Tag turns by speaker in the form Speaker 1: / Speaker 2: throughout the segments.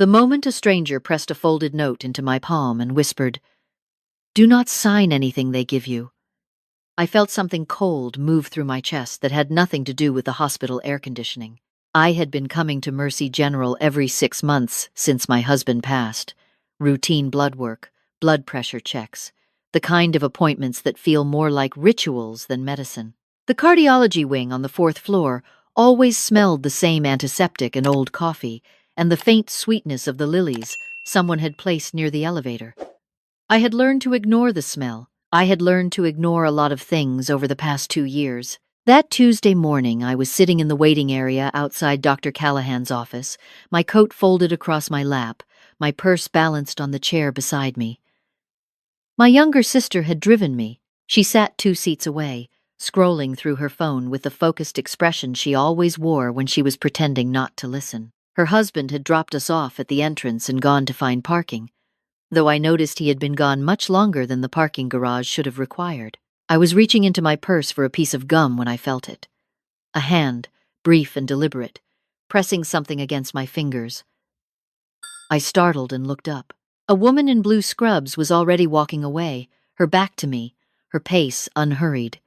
Speaker 1: The moment a stranger pressed a folded note into my palm and whispered, "Do not sign anything they give you," I felt something cold move through my chest that had nothing to do with the hospital air conditioning. I had been coming to Mercy General every 6 months since my husband passed. Routine blood work, blood pressure checks, the kind of appointments that feel more like rituals than medicine. The cardiology wing on the 4th floor always smelled the same antiseptic and old coffee, and the faint sweetness of the lilies someone had placed near the elevator. I had learned to ignore the smell. I had learned to ignore a lot of things over the past 2 years. That Tuesday morning, I was sitting in the waiting area outside Dr. Callahan's office, my coat folded across my lap, my purse balanced on the chair beside me. My younger sister had driven me. She sat 2 seats away, scrolling through her phone with the focused expression she always wore when she was pretending not to listen. Her husband had dropped us off at the entrance and gone to find parking, though I noticed he had been gone much longer than the parking garage should have required. I was reaching into my purse for a piece of gum when I felt it. A hand, brief and deliberate, pressing something against my fingers. I startled and looked up. A woman in blue scrubs was already walking away, her back to me, her pace unhurried.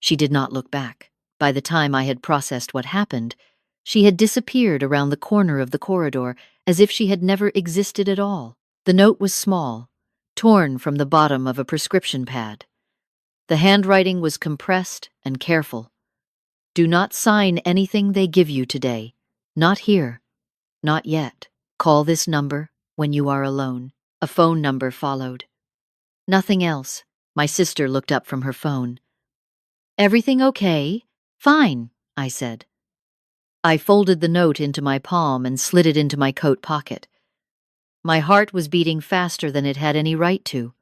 Speaker 1: She did not look back. By the time I had processed what happened, she had disappeared around the corner of the corridor as if she had never existed at all. The note was small, torn from the bottom of a prescription pad. The handwriting was compressed and careful. "Do not sign anything they give you today. Not here. Not yet. Call this number when you are alone." A phone number followed. Nothing else. My sister looked up from her phone. "Everything okay?" "Fine," I said. I folded the note into my palm and slid it into my coat pocket. My heart was beating faster than it had any right to.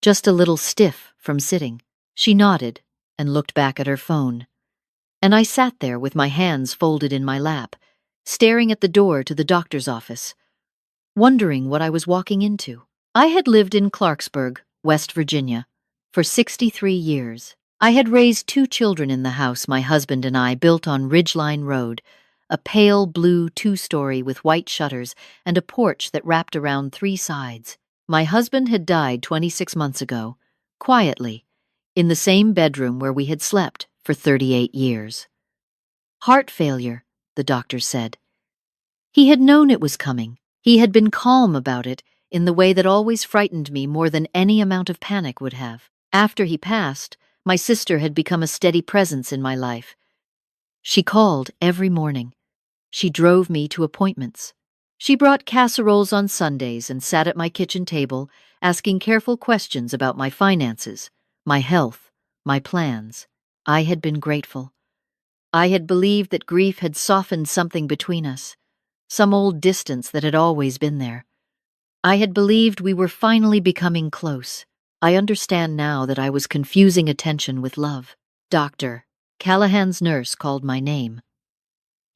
Speaker 1: Just a little stiff from sitting. She nodded and looked back at her phone. And I sat there with my hands folded in my lap, staring at the door to the doctor's office, wondering what I was walking into. I had lived in Clarksburg, West Virginia, for 63 years. I had raised 2 children in the house my husband and I built on Ridgeline Road, a pale blue 2-story with white shutters and a porch that wrapped around 3 sides. My husband had died 26 months ago, quietly, in the same bedroom where we had slept for 38 years. Heart failure, the doctor said. He had known it was coming. He had been calm about it in the way that always frightened me more than any amount of panic would have. After he passed, my sister had become a steady presence in my life. She called every morning. She drove me to appointments. She brought casseroles on Sundays and sat at my kitchen table, asking careful questions about my finances, my health, my plans. I had been grateful. I had believed that grief had softened something between us, some old distance that had always been there. I had believed we were finally becoming close. I understand now that I was confusing attention with love. "Doctor," Callahan's nurse called my name.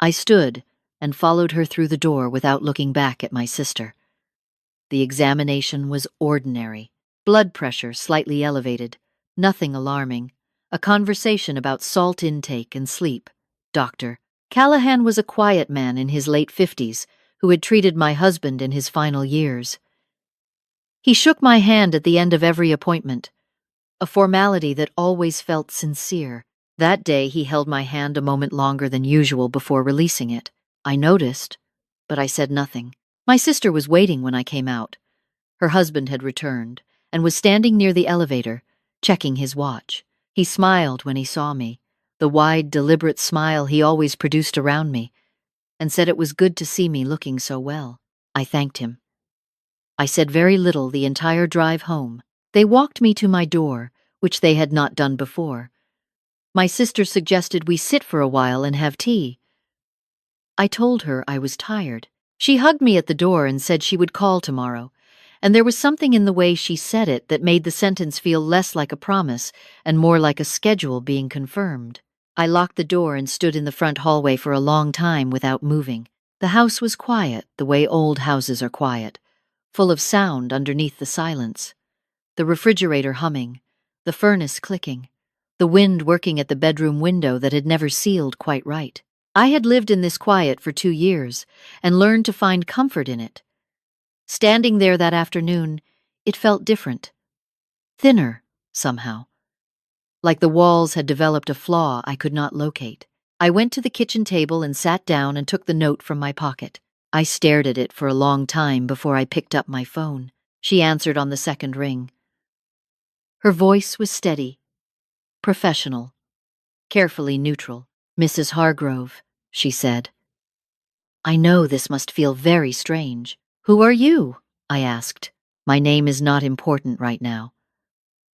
Speaker 1: I stood and followed her through the door without looking back at my sister. The examination was ordinary. Blood pressure slightly elevated, nothing alarming. A conversation about salt intake and sleep. Doctor. Callahan was a quiet man in his late 50s who had treated my husband in his final years. He shook my hand at the end of every appointment, a formality that always felt sincere. That day he held my hand a moment longer than usual before releasing it. I noticed, but I said nothing. My sister was waiting when I came out. Her husband had returned and was standing near the elevator, checking his watch. He smiled when he saw me, the wide, deliberate smile he always produced around me, and said it was good to see me looking so well. I thanked him. I said very little the entire drive home. They walked me to my door, which they had not done before. My sister suggested we sit for a while and have tea. I told her I was tired. She hugged me at the door and said she would call tomorrow, and there was something in the way she said it that made the sentence feel less like a promise and more like a schedule being confirmed. I locked the door and stood in the front hallway for a long time without moving. The house was quiet, the way old houses are quiet, full of sound underneath the silence. The refrigerator humming, the furnace clicking, the wind working at the bedroom window that had never sealed quite right. I had lived in this quiet for 2 years and learned to find comfort in it. Standing there that afternoon, it felt different. Thinner, somehow. Like the walls had developed a flaw I could not locate. I went to the kitchen table and sat down and took the note from my pocket. I stared at it for a long time before I picked up my phone. She answered on the second ring. Her voice was steady, professional, carefully neutral. Mrs. Hargrove, she said. I know this must feel very strange. Who are you? I asked. My name is not important right now.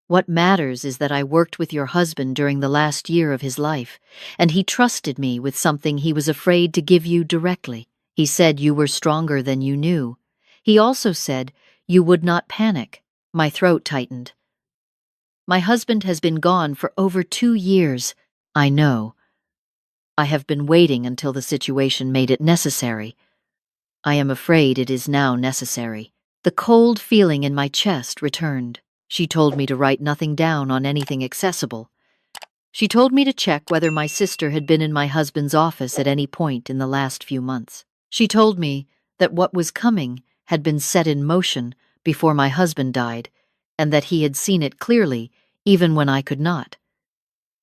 Speaker 1: What matters is that I worked with your husband during the last year of his life, and he trusted me with something he was afraid to give you directly. He said you were stronger than you knew. He also said you would not panic. My throat tightened. My husband has been gone for over 2 years. I know. I have been waiting until the situation made it necessary. I am afraid it is now necessary. The cold feeling in my chest returned. She told me to write nothing down on anything accessible. She told me to check whether my sister had been in my husband's office at any point in the last few months. She told me that what was coming had been set in motion before my husband died, and that he had seen it clearly, even when I could not.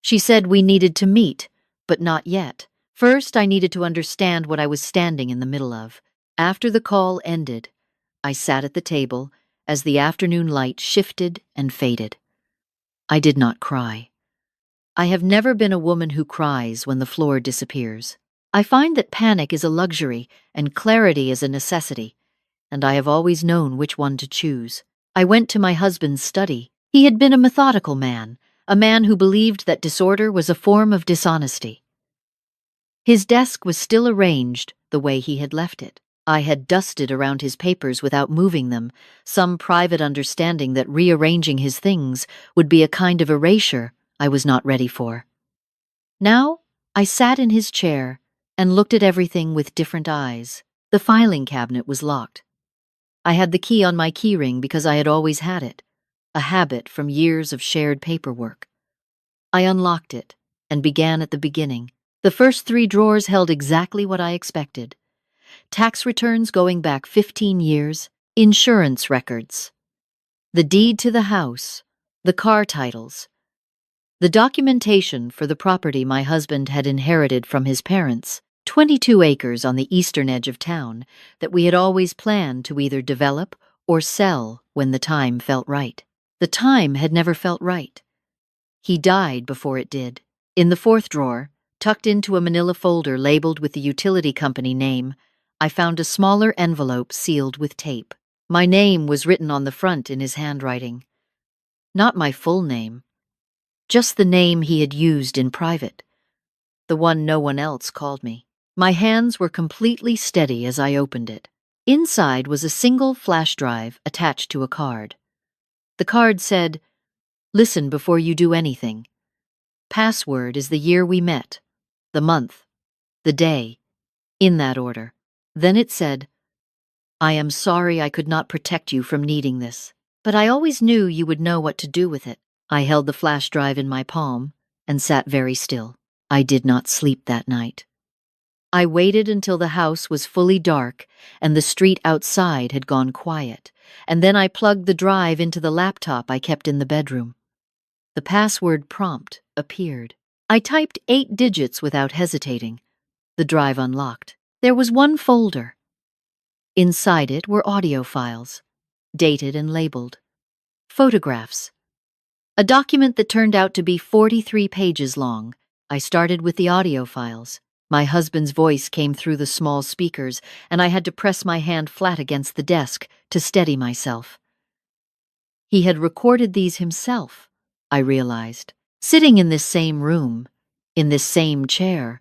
Speaker 1: She said we needed to meet, but not yet. First, I needed to understand what I was standing in the middle of. After the call ended, I sat at the table as the afternoon light shifted and faded. I did not cry. I have never been a woman who cries when the floor disappears. I find that panic is a luxury and clarity is a necessity, and I have always known which one to choose. I went to my husband's study. He had been a methodical man, a man who believed that disorder was a form of dishonesty. His desk was still arranged the way he had left it. I had dusted around his papers without moving them, some private understanding that rearranging his things would be a kind of erasure I was not ready for. Now, I sat in his chair and looked at everything with different eyes. The filing cabinet was locked. I had the key on my keyring because I had always had it, a habit from years of shared paperwork. I unlocked it and began at the beginning. The first 3 drawers held exactly what I expected. Tax returns going back 15 years, insurance records, the deed to the house, the car titles, the documentation for the property my husband had inherited from his parents, 22 acres on the eastern edge of town that we had always planned to either develop or sell when the time felt right. The time had never felt right. He died before it did. In the 4th drawer, tucked into a manila folder labeled with the utility company name, I found a smaller envelope sealed with tape. My name was written on the front in his handwriting. Not my full name, just the name he had used in private, the one no one else called me. My hands were completely steady as I opened it. Inside was a single flash drive attached to a card. The card said, "Listen before you do anything. Password is the year we met, the month, the day, in that order." Then it said, "I am sorry I could not protect you from needing this, but I always knew you would know what to do with it." I held the flash drive in my palm and sat very still. I did not sleep that night. I waited until the house was fully dark and the street outside had gone quiet, and then I plugged the drive into the laptop I kept in the bedroom. The password prompt appeared. I typed 8 digits without hesitating. The drive unlocked. There was one folder. Inside it were audio files, dated and labeled. Photographs. A document that turned out to be 43 pages long. I started with the audio files. My husband's voice came through the small speakers, and I had to press my hand flat against the desk to steady myself. He had recorded these himself, I realized, sitting in this same room, in this same chair,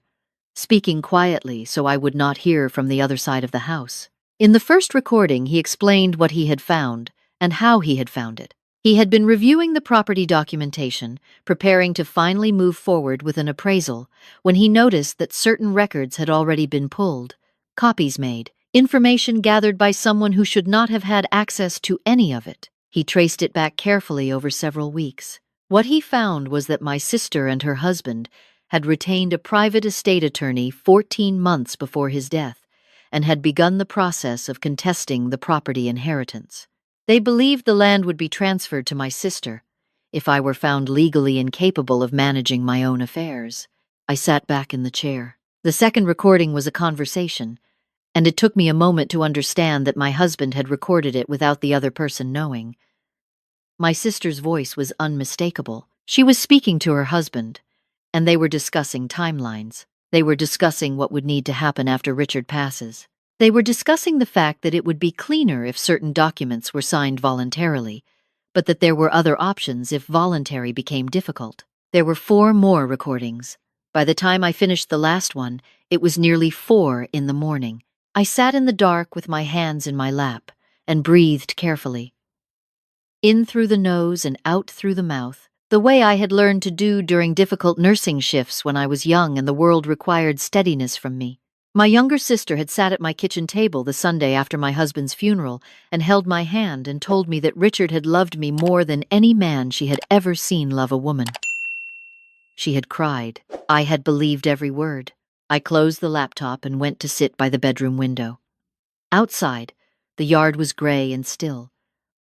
Speaker 1: speaking quietly so I would not hear from the other side of the house. In the first recording, he explained what he had found and how he had found it. He had been reviewing the property documentation, preparing to finally move forward with an appraisal, when he noticed that certain records had already been pulled, copies made, information gathered by someone who should not have had access to any of it. He traced it back carefully over several weeks. What he found was that my sister and her husband had retained a private estate attorney 14 months before his death and had begun the process of contesting the property inheritance. They believed the land would be transferred to my sister if I were found legally incapable of managing my own affairs. I sat back in the chair. The second recording was a conversation, and it took me a moment to understand that my husband had recorded it without the other person knowing. My sister's voice was unmistakable. She was speaking to her husband, and they were discussing timelines. They were discussing what would need to happen after Richard passes. They were discussing the fact that it would be cleaner if certain documents were signed voluntarily, but that there were other options if voluntary became difficult. There were 4 more recordings. By the time I finished the last one, it was nearly 4 in the morning. I sat in the dark with my hands in my lap and breathed carefully. In through the nose and out through the mouth, the way I had learned to do during difficult nursing shifts when I was young and the world required steadiness from me. My younger sister had sat at my kitchen table the Sunday after my husband's funeral and held my hand and told me that Richard had loved me more than any man she had ever seen love a woman. She had cried. I had believed every word. I closed the laptop and went to sit by the bedroom window. Outside, the yard was gray and still.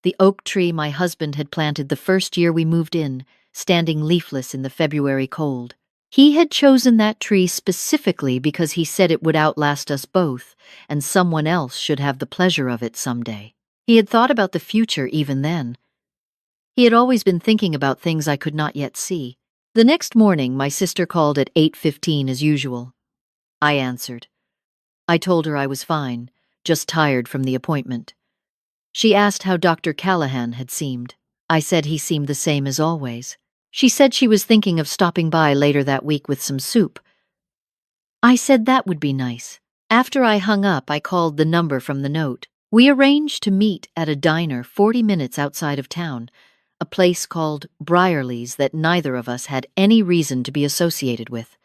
Speaker 1: The oak tree my husband had planted the first year we moved in, standing leafless in the February cold. He had chosen that tree specifically because he said it would outlast us both, and someone else should have the pleasure of it someday. He had thought about the future even then. He had always been thinking about things I could not yet see. The next morning, my sister called at 8:15 as usual. I answered. I told her I was fine, just tired from the appointment. She asked how Dr. Callahan had seemed. I said he seemed the same as always. She said she was thinking of stopping by later that week with some soup. I said that would be nice. After I hung up, I called the number from the note. We arranged to meet at a diner 40 minutes outside of town, a place called Briarleys that neither of us had any reason to be associated with.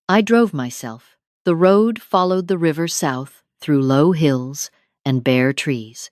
Speaker 1: I drove myself. The road followed the river south through low hills and bare trees.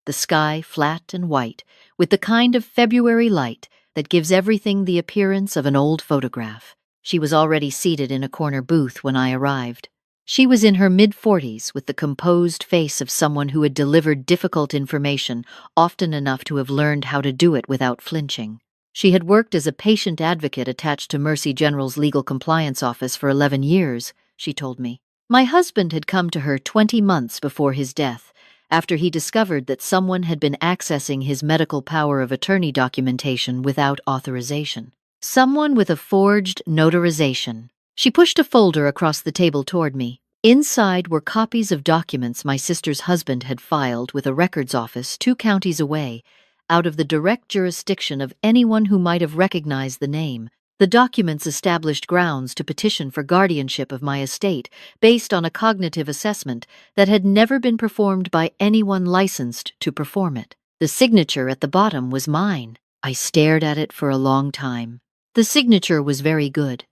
Speaker 1: The sky flat and white, with the kind of February light that gives everything the appearance of an old photograph. She was already seated in a corner booth when I arrived. She was in her mid-40s with the composed face of someone who had delivered difficult information often enough to have learned how to do it without flinching. She had worked as a patient advocate attached to Mercy General's legal compliance office for 11 years, she told me. My husband had come to her 20 months before his death, after he discovered that someone had been accessing his medical power of attorney documentation without authorization. Someone with a forged notarization. She pushed a folder across the table toward me. Inside were copies of documents my sister's husband had filed with a records office 2 counties away, out of the direct jurisdiction of anyone who might have recognized the name. The documents established grounds to petition for guardianship of my estate based on a cognitive assessment that had never been performed by anyone licensed to perform it. The signature at the bottom was mine. I stared at it for a long time. The signature was very good.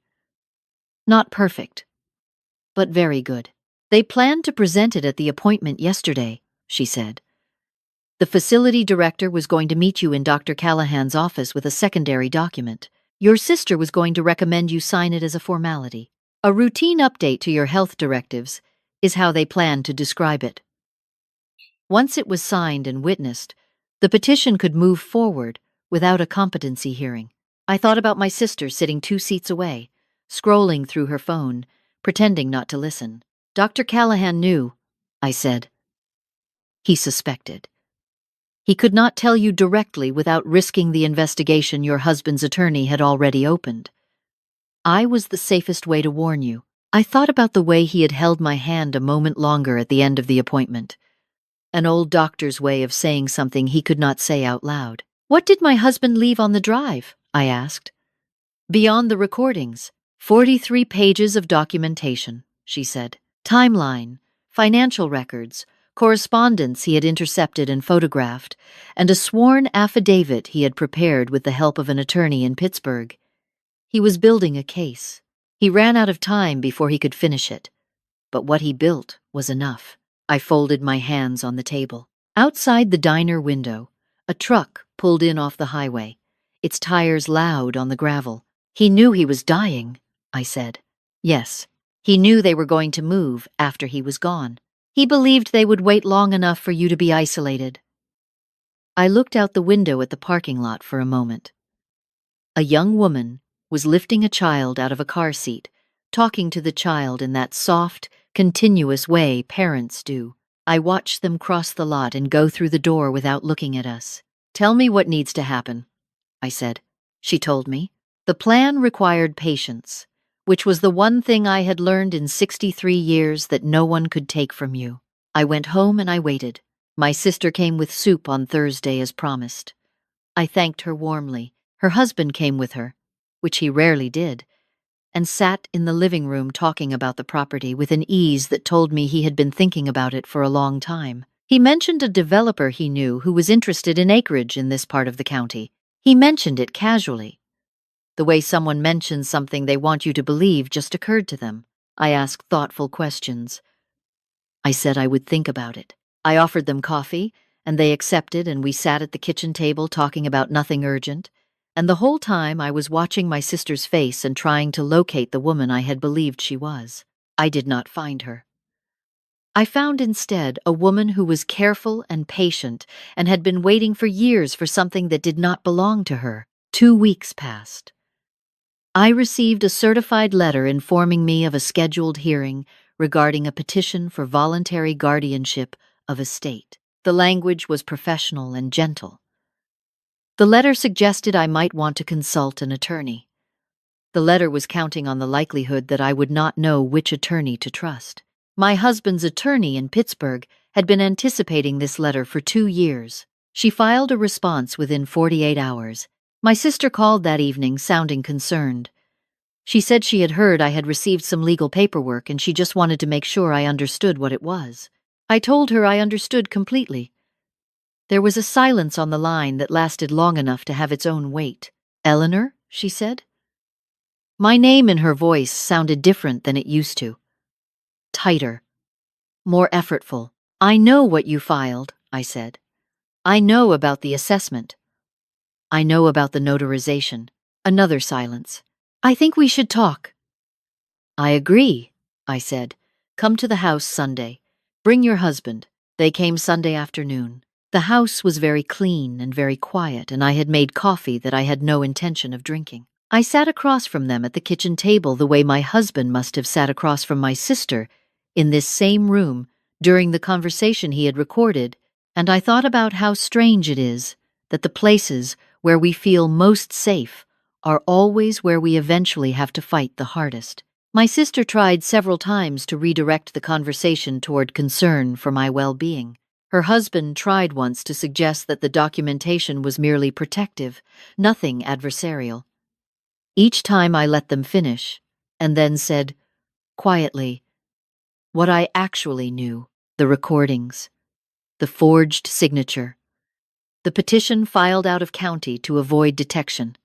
Speaker 1: Not perfect, but very good. They planned to present it at the appointment yesterday, she said. The facility director was going to meet you in Dr. Callahan's office with a secondary document. Your sister was going to recommend you sign it as a formality. A routine update to your health directives is how they planned to describe it. Once it was signed and witnessed, the petition could move forward without a competency hearing. I thought about my sister sitting 2 seats away, scrolling through her phone, pretending not to listen. Dr. Callahan knew, I said. He suspected. He could not tell you directly without risking the investigation your husband's attorney had already opened. I was the safest way to warn you. I thought about the way he had held my hand a moment longer at the end of the appointment. An old doctor's way of saying something he could not say out loud. What did my husband leave on the drive? I asked. Beyond the recordings, 43 pages of documentation, she said. Timeline, financial records, correspondence he had intercepted and photographed, and a sworn affidavit he had prepared with the help of an attorney in Pittsburgh. He was building a case. He ran out of time before he could finish it. But what he built was enough. I folded my hands on the table. Outside the diner window, a truck pulled in off the highway, its tires loud on the gravel. He knew he was dying, I said. Yes. He knew they were going to move after he was gone. He believed they would wait long enough for you to be isolated. I looked out the window at the parking lot for a moment. A young woman was lifting a child out of a car seat, talking to the child in that soft, continuous way parents do. I watched them cross the lot and go through the door without looking at us. Tell me what needs to happen, I said. She told me. The plan required patience, which was the one thing I had learned in 63 years that no one could take from you. I went home and I waited. My sister came with soup on Thursday as promised. I thanked her warmly. Her husband came with her, which he rarely did, and sat in the living room talking about the property with an ease that told me he had been thinking about it for a long time. He mentioned a developer he knew who was interested in acreage in this part of the county. He mentioned it casually. The way someone mentions something they want you to believe just occurred to them. I asked thoughtful questions. I said I would think about it. I offered them coffee, and they accepted, and we sat at the kitchen table talking about nothing urgent. And the whole time I was watching my sister's face and trying to locate the woman I had believed she was. I did not find her. I found instead a woman who was careful and patient and had been waiting for years for something that did not belong to her. 2 weeks passed. I received a certified letter informing me of a scheduled hearing regarding a petition for voluntary guardianship of estate. The language was professional and gentle. The letter suggested I might want to consult an attorney. The letter was counting on the likelihood that I would not know which attorney to trust. My husband's attorney in Pittsburgh had been anticipating this letter for 2 years. She filed a response within 48 hours. My sister called that evening, sounding concerned. She said she had heard I had received some legal paperwork and she just wanted to make sure I understood what it was. I told her I understood completely. There was a silence on the line that lasted long enough to have its own weight. Eleanor, she said. My name in her voice sounded different than it used to. Tighter. More effortful. I know what you filed, I said. I know about the assessment. I know about the notarization. Another silence. I think we should talk. I agree, I said. Come to the house Sunday. Bring your husband. They came Sunday afternoon. The house was very clean and very quiet, and I had made coffee that I had no intention of drinking. I sat across from them at the kitchen table the way my husband must have sat across from my sister in this same room during the conversation he had recorded, and I thought about how strange it is that the places where we feel most safe are always where we eventually have to fight the hardest. My sister tried several times to redirect the conversation toward concern for my well-being. Her husband tried once to suggest that the documentation was merely protective, nothing adversarial. Each time I let them finish, and then said, quietly, what I actually knew: the recordings, the forged signature, the petition filed out of county to avoid detection,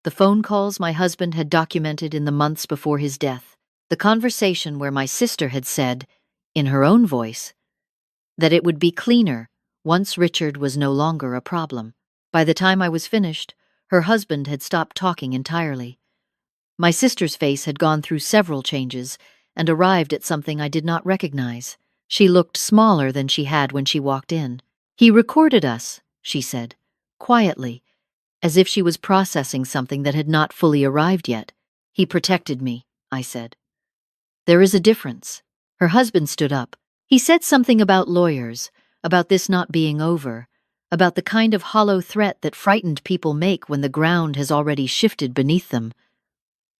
Speaker 1: the phone calls my husband had documented in the months before his death, the conversation where my sister had said, in her own voice, that it would be cleaner once Richard was no longer a problem. By the time I was finished, her husband had stopped talking entirely. My sister's face had gone through several changes and arrived at something I did not recognize. She looked smaller than she had when she walked in. He recorded us, she said, quietly, as if she was processing something that had not fully arrived yet. He protected me, I said. There is a difference. Her husband stood up. He said something about lawyers, about this not being over, about the kind of hollow threat that frightened people make when the ground has already shifted beneath them.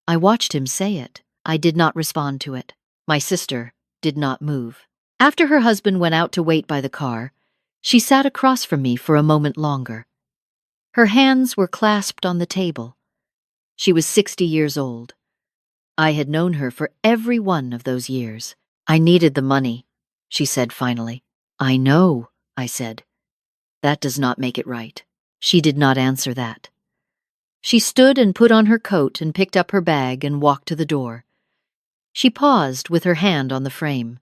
Speaker 1: I watched him say it. I did not respond to it. My sister did not move. After her husband went out to wait by the car, she sat across from me for a moment longer. Her hands were clasped on the table. She was 60 years old. I had known her for every one of those years. I needed the money, she said finally. I know, I said. That does not make it right. She did not answer that. She stood and put on her coat and picked up her bag and walked to the door. She paused with her hand on the frame.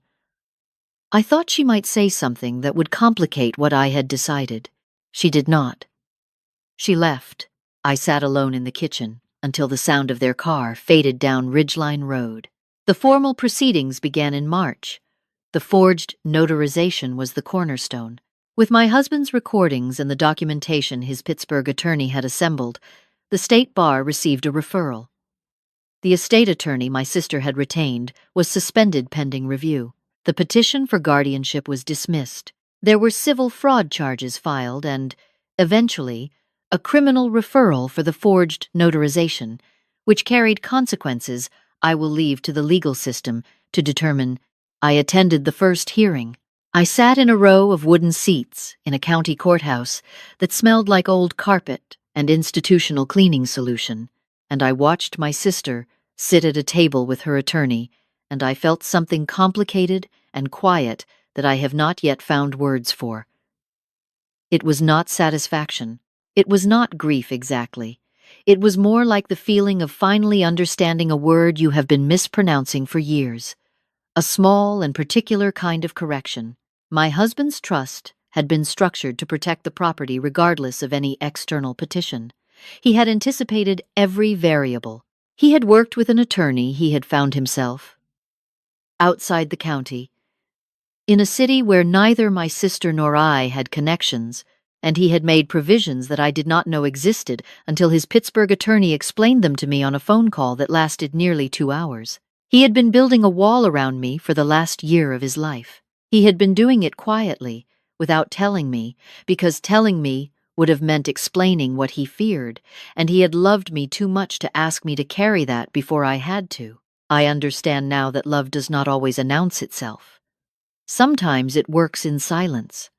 Speaker 1: I thought she might say something that would complicate what I had decided. She did not. She left. I sat alone in the kitchen. until the sound of their car faded down Ridgeline Road. The formal proceedings began in March. The forged notarization was the cornerstone. With my husband's recordings and the documentation his Pittsburgh attorney had assembled, the state bar received a referral. The estate attorney my sister had retained was suspended pending review. The petition for guardianship was dismissed. There were civil fraud charges filed and, eventually, a criminal referral for the forged notarization, which carried consequences I will leave to the legal system to determine. I attended the first hearing. I sat in a row of wooden seats in a county courthouse that smelled like old carpet and institutional cleaning solution, and I watched my sister sit at a table with her attorney, and I felt something complicated and quiet that I have not yet found words for. It was not satisfaction. It was not grief exactly. It was more like the feeling of finally understanding a word you have been mispronouncing for years. A small and particular kind of correction. My husband's trust had been structured to protect the property regardless of any external petition. He had anticipated every variable. He had worked with an attorney he had found himself outside the county, in a city where neither my sister nor I had connections, and he had made provisions that I did not know existed until his Pittsburgh attorney explained them to me on a phone call that lasted nearly 2 hours. He had been building a wall around me for the last year of his life. He had been doing it quietly, without telling me, because telling me would have meant explaining what he feared, and he had loved me too much to ask me to carry that before I had to. I understand now that love does not always announce itself. Sometimes it works in silence.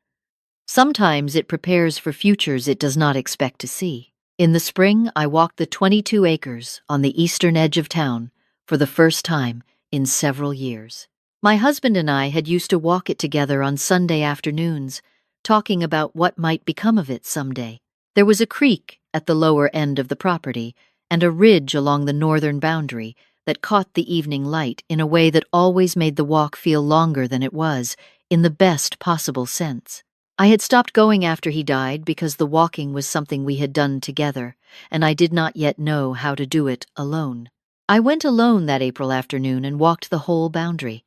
Speaker 1: Sometimes it prepares for futures it does not expect to see. In the spring, I walked the 22 acres on the eastern edge of town for the first time in several years. My husband and I had used to walk it together on Sunday afternoons, talking about what might become of it someday. There was a creek at the lower end of the property and a ridge along the northern boundary that caught the evening light in a way that always made the walk feel longer than it was, in the best possible sense. I had stopped going after he died because the walking was something we had done together, and I did not yet know how to do it alone. I went alone that April afternoon and walked the whole boundary.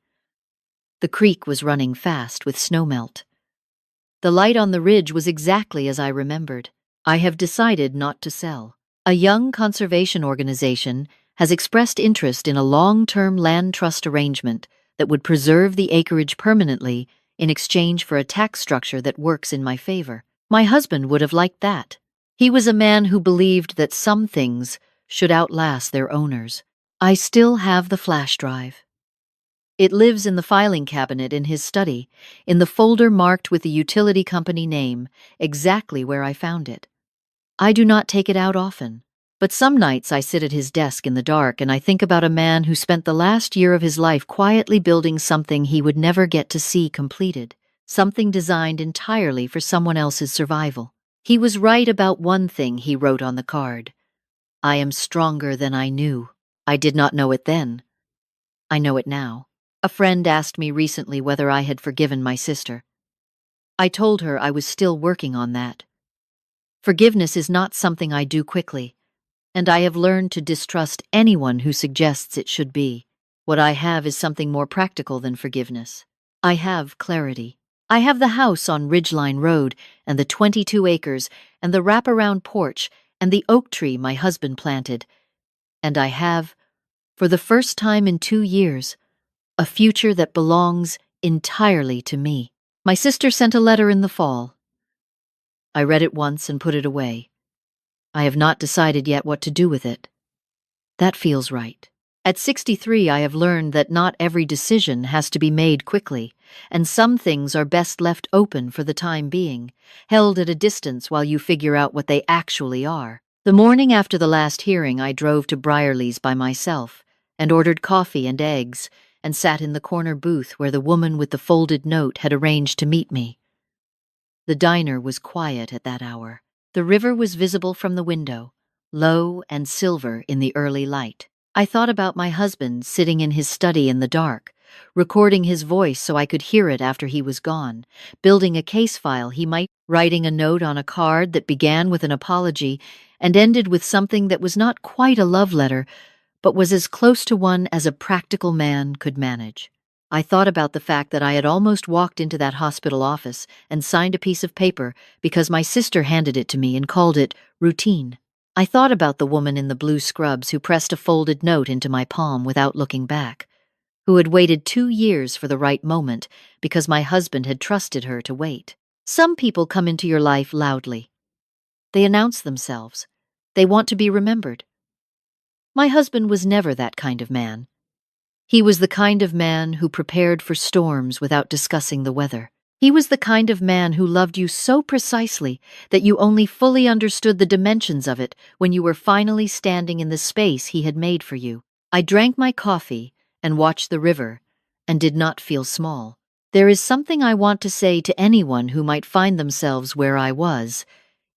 Speaker 1: The creek was running fast with snowmelt. The light on the ridge was exactly as I remembered. I have decided not to sell. A young conservation organization has expressed interest in a long-term land trust arrangement that would preserve the acreage permanently in exchange for a tax structure that works in my favor. My husband would have liked that. He was a man who believed that some things should outlast their owners. I still have the flash drive. It lives in the filing cabinet in his study, in the folder marked with the utility company name, exactly where I found it. I do not take it out often, but some nights I sit at his desk in the dark and I think about a man who spent the last year of his life quietly building something he would never get to see completed, something designed entirely for someone else's survival. He was right about one thing he wrote on the card. I am stronger than I knew. I did not know it then. I know it now. A friend asked me recently whether I had forgiven my sister. I told her I was still working on that. Forgiveness is not something I do quickly, and I have learned to distrust anyone who suggests it should be. What I have is something more practical than forgiveness. I have clarity. I have the house on Ridgeline Road, and the 22 acres, and the wraparound porch, and the oak tree my husband planted. And I have, for the first time in 2 years, a future that belongs entirely to me. My sister sent a letter in the fall. I read it once and put it away. I have not decided yet what to do with it. That feels right. At 63, I have learned that not every decision has to be made quickly, and some things are best left open for the time being, held at a distance while you figure out what they actually are. The morning after the last hearing, I drove to Briarleys by myself and ordered coffee and eggs and sat in the corner booth where the woman with the folded note had arranged to meet me. The diner was quiet at that hour. The river was visible from the window, low and silver in the early light. I thought about my husband sitting in his study in the dark, recording his voice so I could hear it after he was gone, building a case file he might, writing a note on a card that began with an apology and ended with something that was not quite a love letter, but was as close to one as a practical man could manage. I thought about the fact that I had almost walked into that hospital office and signed a piece of paper because my sister handed it to me and called it routine. I thought about the woman in the blue scrubs who pressed a folded note into my palm without looking back, who had waited 2 years for the right moment because my husband had trusted her to wait. Some people come into your life loudly. They announce themselves. They want to be remembered. My husband was never that kind of man. He was the kind of man who prepared for storms without discussing the weather. He was the kind of man who loved you so precisely that you only fully understood the dimensions of it when you were finally standing in the space he had made for you. I drank my coffee and watched the river and did not feel small. There is something I want to say to anyone who might find themselves where I was,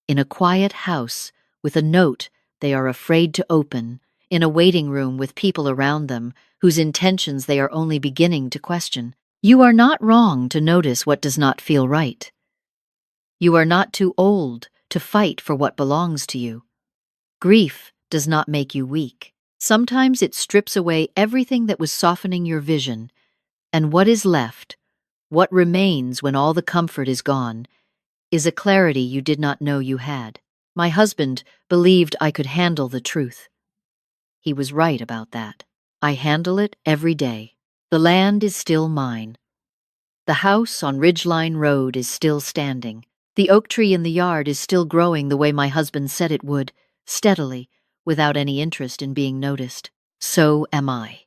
Speaker 1: in a quiet house with a note they are afraid to open, in a waiting room with people around them whose intentions they are only beginning to question. You are not wrong to notice what does not feel right. You are not too old to fight for what belongs to you. Grief does not make you weak. Sometimes it strips away everything that was softening your vision, and what is left, what remains when all the comfort is gone, is a clarity you did not know you had. My husband believed I could handle the truth. He was right about that. I handle it every day. The land is still mine. The house on Ridgeline Road is still standing. The oak tree in the yard is still growing the way my husband said it would, steadily, without any interest in being noticed. So am I.